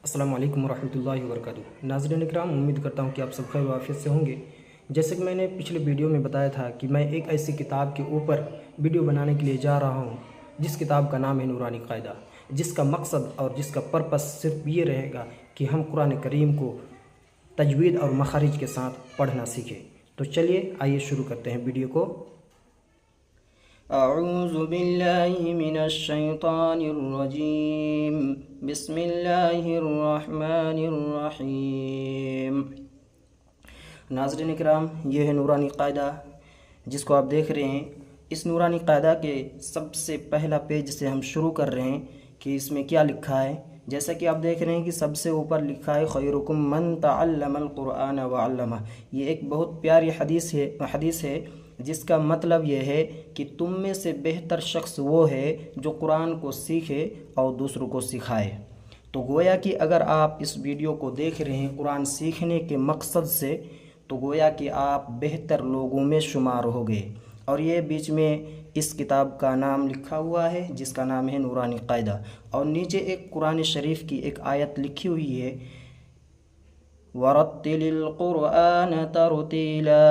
अस्सलाम वालेकुम रहमतुल्लाहि व बरकातुहू। नाज़रीन इकराम, उम्मीद करता हूँ कि आप सब खैर व आफियत से होंगे। जैसे कि मैंने पिछले वीडियो में बताया था कि मैं एक ऐसी किताब के ऊपर वीडियो बनाने के लिए जा रहा हूँ जिस किताब का नाम है नूरानी कायदा, जिसका मकसद और जिसका पर्पस सिर्फ ये रहेगा कि हम कुरान करीम को तजवीद और मखारिज के साथ पढ़ना सीखें। तो चलिए आइए शुरू करते हैं वीडियो को। अऊज़ु बिल्लाहि मिनश शैतानिर रजीम बिस्मिल्लाहिर रहमानिर रहीम। नाज़रीन इकराम, ये है नूरानी कायदा जिसको आप देख रहे हैं। इस नूरानी कायदा के सबसे पहला पेज से हम शुरू कर रहे हैं कि इसमें क्या लिखा है। जैसा कि आप देख रहे हैं कि सबसे ऊपर लिखा है खैरुकुम मन तअल्लमल कुरआन व अल्लमा। ये एक बहुत प्यारी हदीस है जिसका मतलब यह है कि तुम में से बेहतर शख्स वो है जो कुरान को सीखे और दूसरों को सिखाए। तो गोया कि अगर आप इस वीडियो को देख रहे हैं कुरान सीखने के मकसद से, तो गोया कि आप बेहतर लोगों में शुमार हो गए। और ये बीच में इस किताब का नाम लिखा हुआ है जिसका नाम है नूरानी कायदा, और नीचे एक कुरान शरीफ की एक आयत लिखी हुई है, वरत्तिलिल कुरआन तरतीला।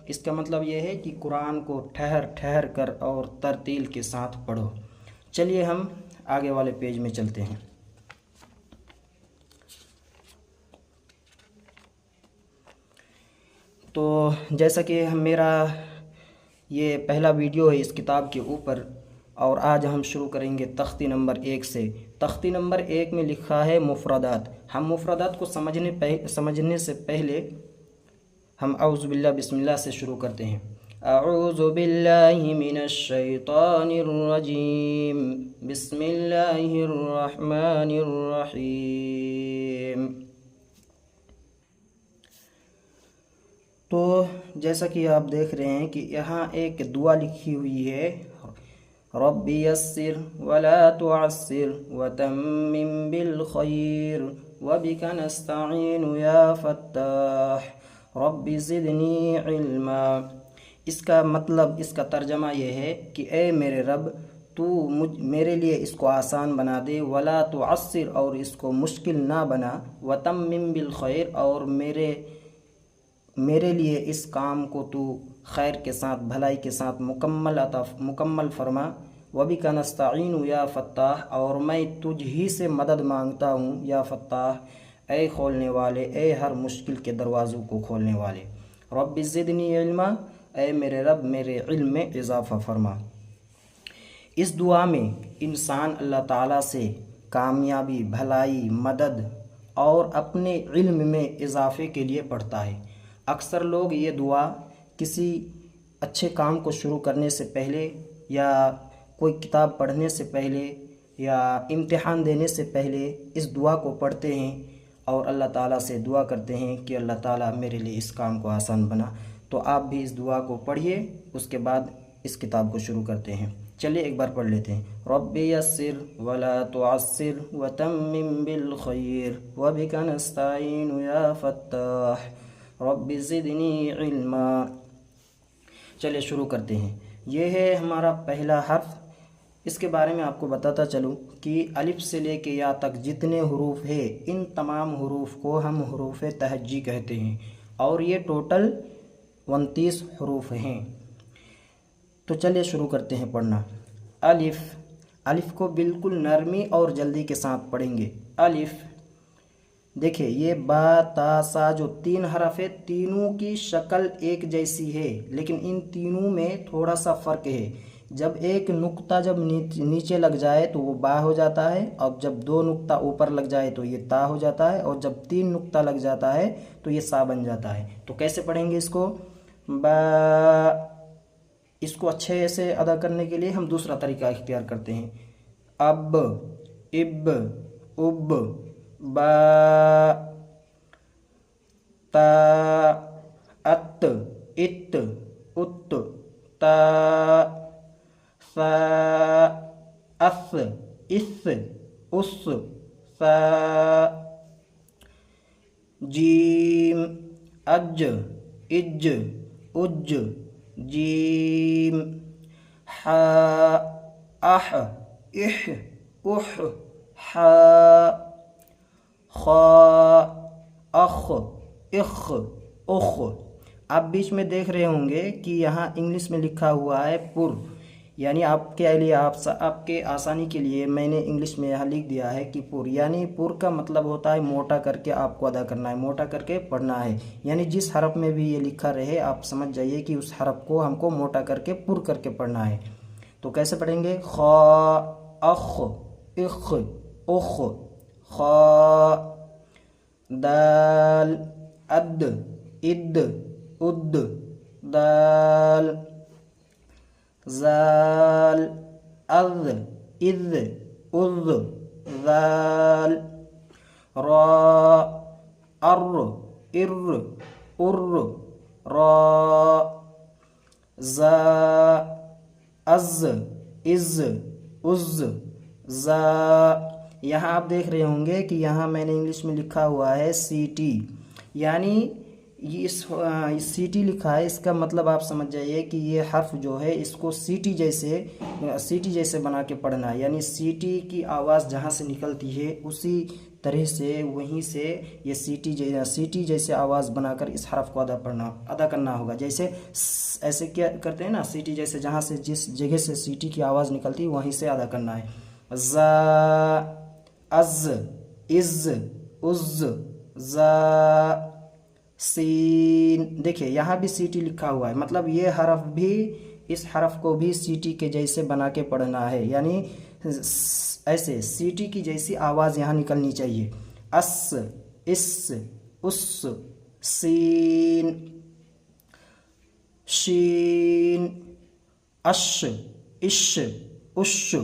इसका मतलब यह है कि कुरान को ठहर ठहर कर और तरतील के साथ पढ़ो। चलिए हम आगे वाले पेज में चलते हैं। तो जैसा कि मेरा ये पहला वीडियो है इस किताब के ऊपर, और आज हम शुरू करेंगे तख्ती नंबर 1 से। तख्ती नंबर 1 में लिखा है मुफरदात। हम मुफरदात को समझने से पहले हम औज़ु बिल्लाह बिस्मिल्लाह से शुरू करते हैं। अऊज़ु बिल्लाहि मिनश शैतानिर रजीम बिस्मिल्लाहिर रहमानिर रहीम। तो जैसा कि आप देख रहे हैं कि यहाँ एक दुआ लिखी हुई है, रब्बी यस्सिर वला तुअस्सिर वतम्मिम बिल खैर वबिका नस्तईनु या फत्ताह रब्बी ज़िदनी इल्मा। इसका मतलब, इसका तर्जमा यह है कि ए मेरे रब, तू मेरे लिए इसको आसान बना दे, वला तुअस्सिर और इसको मुश्किल ना बना, वतम्मिम बिल खैर और मेरे लिए इस काम को तू खैर के साथ, भलाई के साथ मुकम्मल फरमा। वबिका नस्तईनु या फत्ताह और मैं तुझ ही से मदद मांगता हूँ, या फत्ताह ए खोलने वाले, ए हर मुश्किल के दरवाज़ों को खोलने वाले। रब्बि ज़िदनी इल्मा, ए मेरे रब मेरे इल्म में इजाफ़ा फरमा। इस दुआ में इंसान अल्लाह ताला से कामयाबी, भलाई, मदद और अपने इल्म में इजाफ़े के लिए पढ़ता है। अक्सर लोग ये दुआ किसी अच्छे काम को शुरू करने से पहले, या कोई किताब पढ़ने से पहले, या इम्तिहान देने से पहले इस दुआ को पढ़ते हैं और अल्लाह ताला से दुआ करते हैं कि अल्लाह ताला मेरे लिए इस काम को आसान बना। तो आप भी इस दुआ को पढ़िए, उसके बाद इस किताब को शुरू करते हैं। चलिए एक बार पढ़ लेते हैं। रब्बी यस्सिर वला तुअस्सिर वतम्मिम बिल खैर वबिका नस्तईनु या फत्ताह रब्बि ज़िदनी इल्मा। चलिए शुरू करते हैं। ये है हमारा पहला हर्फ। इसके बारे में आपको बताता चलूँ कि अलिफ से लेके या तक जितने हरूफ है, इन तमाम हरूफ को हम हरूफ तहज्जी कहते हैं, और ये टोटल 29 हरूफ हैं। तो चलिए शुरू करते हैं पढ़ना। अलिफ, अलिफ को बिल्कुल नरमी और जल्दी के साथ पढ़ेंगे। अलिफ, देखिए ये बा ता सा जो 3 हरफ है, तीनों की शक्ल एक जैसी है, लेकिन इन तीनों में थोड़ा सा फ़र्क है। जब एक नुक्ता जब नीचे लग जाए तो वो बा हो जाता है, और जब 2 नुक्ता ऊपर लग जाए तो ये ता हो जाता है, और जब 3 नुक्ता लग जाता है तो ये सा बन जाता है। तो कैसे पढ़ेंगे इसको? बा। इसको अच्छे से अदा करने के लिए हम दूसरा तरीका इख्तियार करते हैं। अब, इब, उब, बा, ता, अत, इत, उत, ता, सा, अस, इस, उस, सा, जीम, अज, इज, उज, जीम, हा, आह, इह, उह, हा, अख, इख, उख। आप बीच में देख रहे होंगे कि यहाँ इंग्लिश में लिखा हुआ है पुर, यानी आपके लिए आपके आसानी के लिए मैंने इंग्लिश में यहाँ लिख दिया है कि पुर, यानी पुर का मतलब होता है मोटा करके आपको अदा करना है, मोटा करके पढ़ना है। यानी जिस हरफ में भी ये लिखा रहे आप समझ जाइए कि उस हरफ को हमको मोटा करके पुर करके पढ़ना है। तो कैसे पढ़ेंगे? ख, अख, इख, उख, ख, दाल, अद, इद, उद, दाल, ज़ाल, अज़, इज़, उज़, ज़ाल, रा, अर्र, इर्र, उर्र, रा, ज़ा, अज़, इज़, उज़, ज़ा। यहाँ आप देख रहे होंगे कि यहाँ मैंने इंग्लिश में लिखा हुआ है सीटी, यानी ये इस सीटी लिखा है, इसका मतलब आप समझ जाइए कि ये हर्फ जो है इसको सीटी जैसे बना के पढ़ना है। यानी सीटी की आवाज़ जहाँ से निकलती है उसी तरह से वहीं से ये सीटी जैसे आवाज़ बनाकर इस हर्फ को अदा करना होगा। जैसे ऐसे क्या करते हैं ना, सीटी जैसे जहाँ से जिस जगह से सीटी की आवाज़ निकलती है वहीं से अदा करना है। ज़ा, अज़, इज़, उज़, ज़ा, सीन। देखिए यहाँ भी सीटी लिखा हुआ है, मतलब ये हरफ भी, इस हरफ को भी सीटी के जैसे बना के पढ़ना है, यानी ऐसे सीटी की जैसी आवाज़ यहाँ निकलनी चाहिए। अस, इस, उस, सीन, शीन, अश, इश, उश।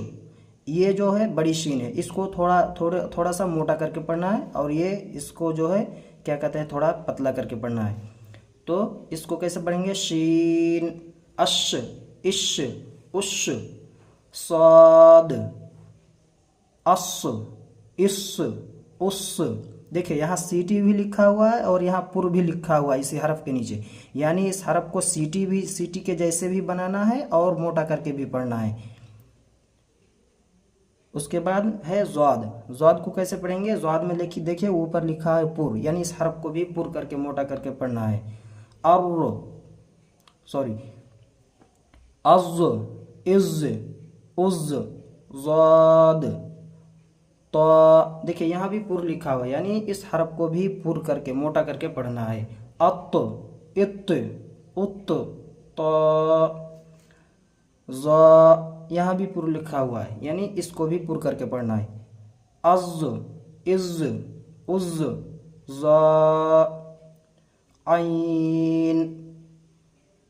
ये जो है बड़ी शीन है, इसको थोड़ा सा मोटा करके पढ़ना है, और ये इसको जो है क्या कहते हैं, थोड़ा पतला करके पढ़ना है। तो इसको कैसे पढ़ेंगे? शीन, अश, इश, उश, साद, अस, इस, उस। देखिए यहाँ सीटी भी लिखा हुआ है और यहाँ पुर भी लिखा हुआ है इसी हरफ के नीचे, यानी इस हरफ को सीटी के जैसे भी बनाना है और मोटा करके भी पढ़ना है। उसके बाद है ज़्वाद को कैसे पढ़ेंगे? ज़्वाद में देखिए ऊपर लिखा है पुर, यानी इस हरफ को भी पुर करके मोटा करके पढ़ना है। अज़, इज़, उज़, ज़ाद, ता। देखिए यहाँ भी पुर लिखा हुआ है, यानी इस हरफ को भी पुर करके मोटा करके पढ़ना है। अत, इत, उत, ता, ज़ा। यहाँ भी पुर लिखा हुआ है, यानी इसको भी पुर करके पढ़ना है। अज़, इज़, उज़, ज़ा, आइन,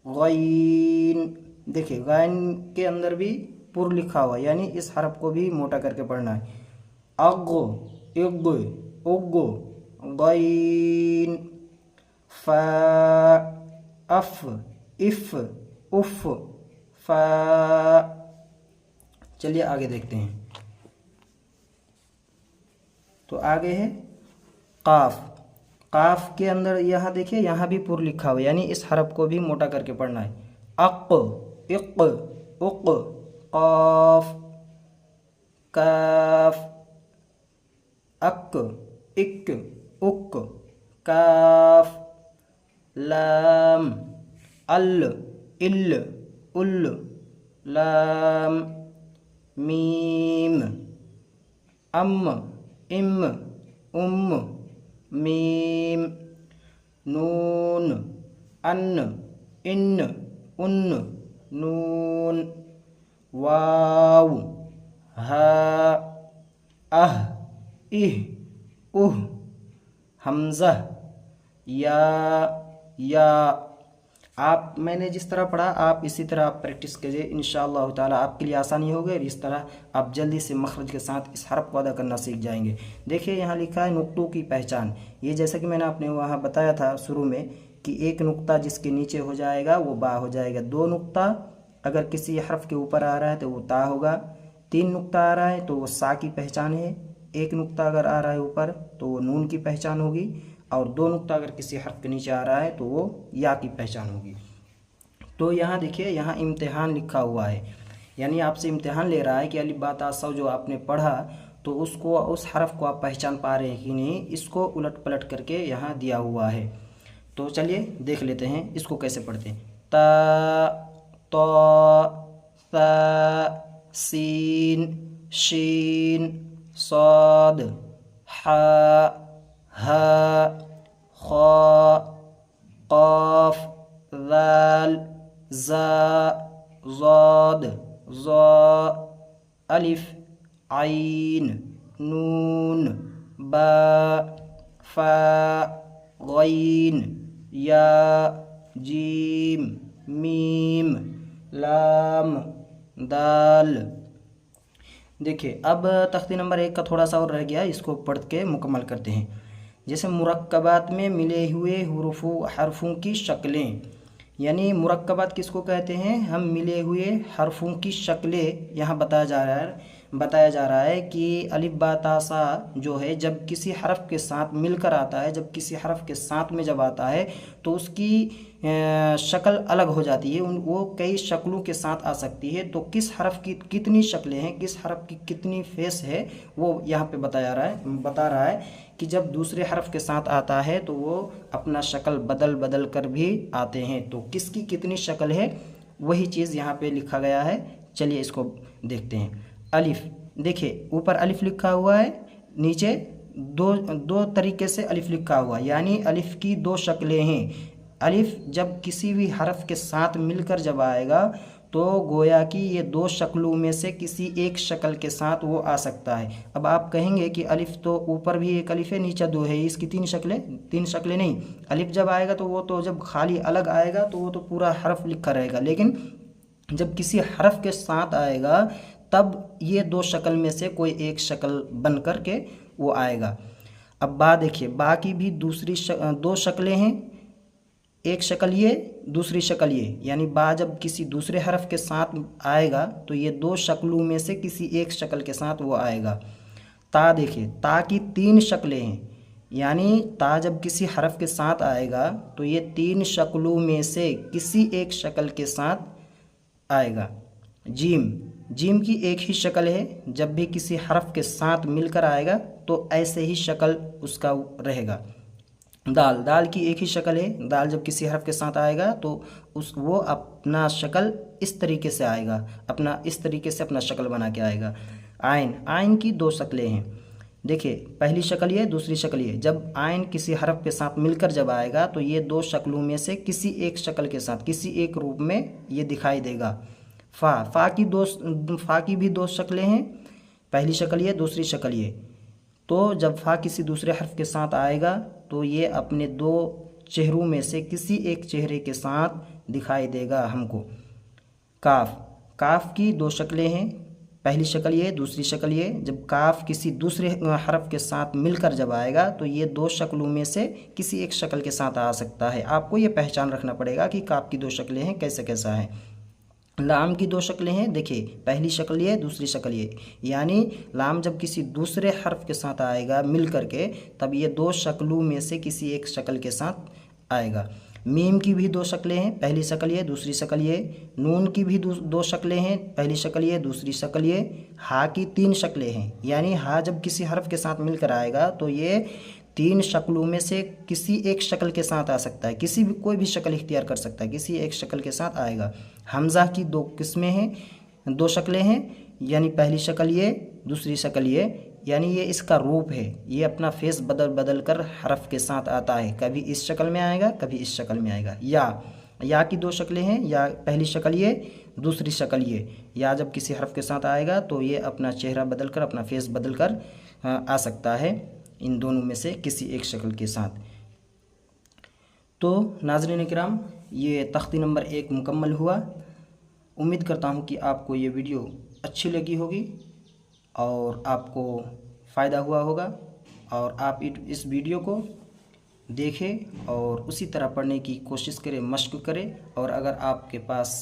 गैन। देखिए गैन के अंदर भी पुर लिखा हुआ है, यानी इस हरफ को भी मोटा करके पढ़ना है। अग, इग, उग, गैन, फा, अफ, इफ, उफ, फा। चलिए आगे देखते हैं। तो आगे है काफ। काफ के अंदर यहाँ देखिए यहाँ भी पुर लिखा हुआ है, यानी इस हरफ को भी मोटा करके पढ़ना है। अक, इक, उक, काफ, काफ, अक, इक, उक, काफ, लाम, अल, इल, उल, लाम, मीम, अम, इम, उम, मीम, नून, अन, इन, उन, नून, वाव, हा, अह, इह, उह, हमज़ा, या। आप मैंने जिस तरह पढ़ा आप इसी तरह आप प्रैक्टिस कीजिए, इंशाअल्लाह ताला आपके लिए आसानी होगी और इस तरह आप जल्दी से मखरज के साथ इस हरफ को अदा करना सीख जाएंगे। देखिए यहाँ लिखा है नुक्तों की पहचान। ये जैसा कि मैंने आपने वहाँ बताया था शुरू में कि एक नुक्ता जिसके नीचे हो जाएगा वो बा हो जाएगा, दो नुक्ता अगर किसी हरफ के ऊपर आ रहा है तो वो ता होगा, तीन नुक्ता आ रहा है तो वो सा की पहचान है, एक नुक्ता अगर आ रहा है ऊपर तो वो नून की पहचान होगी, और दो नुक्ता अगर किसी हर्फ के नीचे आ रहा है तो वो या की पहचान होगी। तो यहाँ देखिए यहाँ इम्तिहान लिखा हुआ है, यानी आपसे इम्तिहान ले रहा है कि अलिफ बा ता सौ जो आपने पढ़ा तो उसको, उस हरफ को आप पहचान पा रहे हैं कि नहीं, इसको उलट पलट करके यहाँ दिया हुआ है। तो चलिए देख लेते हैं इसको कैसे पढ़ते हैं। ता, तो, ता, सीन, शीन, साद, हा, हा, खा, क़ाफ, ज़ाल, ज़ा, ज़ाद, ज़ा, अलिफ, आइन, नून, बा, फा, गैन, या, जीम, मीम, लाम, दाल। देखिए अब तख्ती नंबर 1 का थोड़ा सा और रह गया, इसको पढ़ के मुकम्मल करते हैं। जैसे मुरक्कबात में मिले हुए हरफों की शक्लें, यानी मुरक्कबात किसको कहते हैं, हम मिले हुए हरफों की शक्लें यहाँ बताया जा रहा है कि अलिफ बा ता सा जो है जब किसी हरफ के साथ मिलकर आता है, जब किसी हरफ के साथ में जब आता है तो उसकी शक्ल अलग हो जाती है, वो कई शक्लों के साथ आ सकती है। तो किस हरफ की कितनी शक्लें हैं, किस हरफ की कितनी फेस है, वो यहाँ पे बता रहा है कि जब दूसरे हरफ के साथ आता है तो वो अपना शक्ल बदल कर भी आते हैं। तो किसकी कितनी शक्ल है वही चीज़ यहाँ पे लिखा गया है। चलिए इसको देखते हैं। अलिफ, देखिए ऊपर अलिफ लिखा हुआ है, नीचे दो तरीके से अलिफ लिखा हुआ है, यानी अलिफ की दो शक्लें हैं। अलिफ जब किसी भी हरफ के साथ मिलकर जब आएगा तो गोया कि ये दो शक्लों में से किसी एक शक्ल के साथ वो आ सकता है। अब आप कहेंगे कि अलिफ तो ऊपर भी एक अलिफ है, नीचे दो है, इसकी तीन शक्लें नहीं। अलिफ जब आएगा तो वो तो जब खाली अलग आएगा तो वो तो पूरा हरफ लिखा रहेगा, लेकिन जब किसी हरफ के साथ आएगा तब ये दो शक्ल में से कोई एक शक्ल बन कर के वो आएगा। अब बा देखिए, बा की भी दो शक्लें हैं, एक शक्ल ये, दूसरी शक्ल ये, यानी बा जब किसी दूसरे हरफ के साथ आएगा तो ये दो शक्लों में से किसी एक शक्ल के साथ वो आएगा। ता देखिए, ता की तीन शक्लें हैं, यानी ता जब किसी हरफ के साथ आएगा तो ये तीन शक्लों में से किसी एक शक्ल के साथ आएगा। जीम, जीम की एक ही शक्ल है, जब भी किसी हरफ के साथ मिलकर आएगा तो ऐसे ही शक्ल उसका रहेगा। दाल, दाल की एक ही शक्ल है, दाल जब किसी हरफ के साथ आएगा तो वो अपना शक्ल इस तरीके से आएगा, इस तरीके से अपना शक्ल बना के आएगा। आइन, आइन की दो शक्लें हैं, देखिए पहली शक्ल ये, दूसरी शक्ल ये। जब आइन किसी हरफ के साथ मिलकर जब आएगा तो ये दो शक्लों में से किसी एक शक्ल के साथ, किसी एक रूप में ये दिखाई देगा। फा की भी दो शक्लें हैं, पहली शक्ल ये, दूसरी शक्ल ये। तो जब फा किसी दूसरे हर्फ के साथ आएगा तो ये अपने दो चेहरों में से किसी एक चेहरे के साथ दिखाई देगा हमको। काफ, काफ की दो शक्लें हैं, पहली शक्ल ये, दूसरी शक्ल ये। जब काफ किसी दूसरे हरफ के साथ मिलकर जब आएगा तो ये दो शक्लों में से किसी एक शक्ल के साथ आ सकता है। आपको ये पहचान रखना पड़ेगा कि काफ की दो शक्लें हैं, कैसा है। लाम की दो शक्लें हैं, देखिए पहली शक्ल ये, दूसरी शक्ल ये, यानी लाम जब किसी दूसरे हर्फ के साथ आएगा मिल करके तब ये दो शक्लों में से किसी एक शक्ल के साथ आएगा। मीम की भी दो शक्लें हैं, पहली शक्ल ये, दूसरी शक्ल ये। नून की भी दो शक्लें हैं, पहली शक्ल ये, दूसरी शक्ल ये। हा की तीन शक्लें हैं, यानी हा जब किसी हर्फ के साथ मिलकर आएगा तो ये तीन शक्लों में से किसी एक शक्ल के साथ आ सकता है, कोई भी शक्ल इख्तियार कर सकता है, किसी एक शक्ल के साथ आएगा। हमज़ा की दो किस्में हैं, दो शक्लें हैं, यानी पहली शक्ल ये, दूसरी शक्ल ये, यानी ये इसका रूप है, ये अपना फेस बदल कर हरफ के साथ आता है, कभी इस शक्ल में आएगा, कभी इस शक्ल में आएगा। या की दो शक्लें हैं, या पहली शक्ल ये, दूसरी शक्ल ये। या जब किसी हरफ के साथ आएगा तो ये अपना चेहरा बदल कर, अपना फेस बदल कर आ सकता है इन दोनों में से किसी एक शक्ल के साथ। तो नाज़रीन किराम, ये तख्ती नंबर 1 मुकम्मल हुआ। उम्मीद करता हूँ कि आपको ये वीडियो अच्छी लगी होगी और आपको फ़ायदा हुआ होगा, और आप इस वीडियो को देखें और उसी तरह पढ़ने की कोशिश करें, मश्क करें। और अगर आपके पास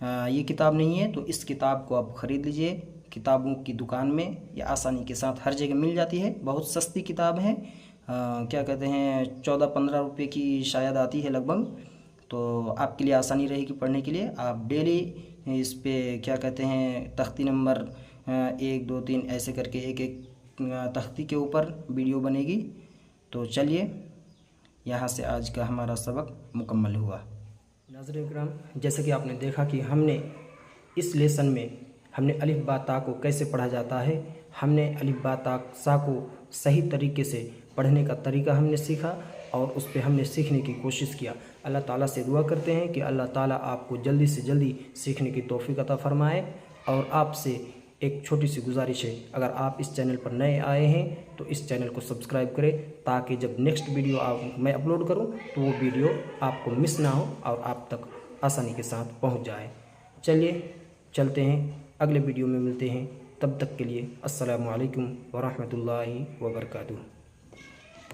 ये किताब नहीं है तो इस किताब को आप ख़रीद लीजिए, किताबों की दुकान में या आसानी के साथ हर जगह मिल जाती है। बहुत सस्ती किताब है, क्या कहते हैं 14-15 रुपये की शायद आती है लगभग। तो आपके लिए आसानी रहेगी पढ़ने के लिए। आप डेली इस पे क्या कहते हैं तख्ती नंबर 1, 2, 3 ऐसे करके एक तख्ती के ऊपर वीडियो बनेगी। तो चलिए, यहाँ से आज का हमारा सबक मुकम्मल हुआ। नाज़रीन किराम, जैसे कि आपने देखा कि हमने इस लेसन में हमने अलिफ बा ता को कैसे पढ़ा जाता है, हमने अलिफ बा ता सा को सही तरीके से पढ़ने का तरीका हमने सीखा और उस पर हमने सीखने की कोशिश किया। अल्लाह ताला से दुआ करते हैं कि अल्लाह ताला आपको जल्दी से जल्दी सीखने की तौफीक अता फ़रमाए। और आपसे एक छोटी सी गुजारिश है, अगर आप इस चैनल पर नए आए हैं तो इस चैनल को सब्सक्राइब करें, ताकि जब नेक्स्ट वीडियो मैं अपलोड करूं तो वो वीडियो आपको मिस ना हो और आप तक आसानी के साथ पहुंच जाए। चलिए चलते हैं, अगले वीडियो में मिलते हैं। तब तक के लिए अस्सलामु अलैकुम व रहमतुल्लाहि व बरकातुहू।